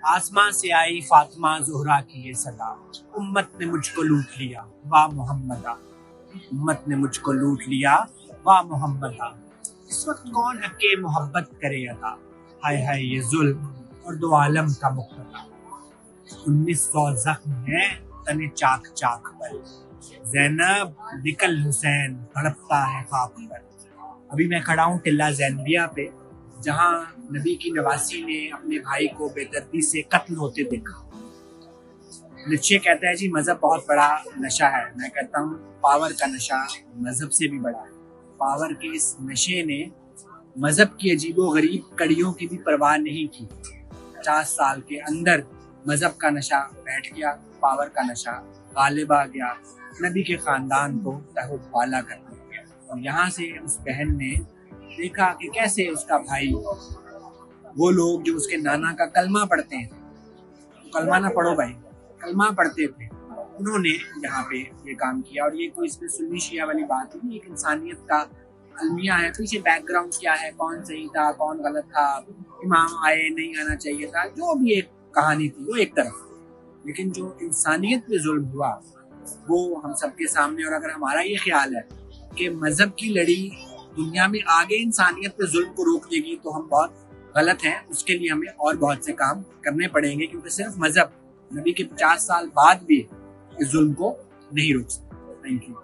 आसमां से आई फातिमा ज़ोहरा की ये सदा, उम्मत ने मुझको लूट लिया वाह मोहम्मदा, उम्मत ने मुझको लूट लिया वाह मोहम्मदा। इस वक्त कौन हक़े मोहब्बत करे अदा, हाय हाय ये जुल्म और दो आलम का मुक़्तदा। 1900 जख्म है तने चाक चाक पर, ज़ैनब निकल हुसैन तड़पता है खाक पर। अभी मैं खड़ा हूँ टिल्ला ज़ैनबिया पे, जहाँ नबी की नवासी ने अपने भाई को बेदर्दी से कत्ल होते देखा। निश्चय कहता है जी मज़हब बहुत बड़ा नशा है। मैं कहता हूँ पावर का नशा मज़हब से भी बड़ा है। पावर के इस नशे ने मज़हब की अजीबो गरीब कड़ियों की भी परवाह नहीं की। 50 साल के अंदर मज़हब का नशा बैठ गया, पावर का नशा गालिब आ गया, नबी के ख़ानदान को तहवाला कर दिया। और यहाँ से उस बहन ने देखा कि कैसे उसका भाई, वो लोग जो उसके नाना का कलमा पढ़ते हैं, कलमा ना पढ़ो भाई, कलमा पढ़ते थे, उन्होंने यहाँ पे ये काम किया। और ये कोई इसमें सुन्नी शिया वाली बात नहीं, एक इंसानियत का अलमिया है। पीछे बैकग्राउंड क्या है, कौन सही था कौन गलत था, इमाम आए नहीं आना चाहिए था, जो भी एक कहानी थी वो एक तरफ, लेकिन जो इंसानियत पे जुल्म हुआ वो हम सबके सामने। और अगर हमारा ये ख्याल है कि मज़हब की लड़ी दुनिया में आगे इंसानियत पे जुल्म को रोक देगी, तो हम बहुत गलत हैं। उसके लिए हमें और बहुत से काम करने पड़ेंगे, क्योंकि सिर्फ मज़हब नबी के 50 साल बाद भी इस जुल्म को नहीं रोक सकता। Thank you.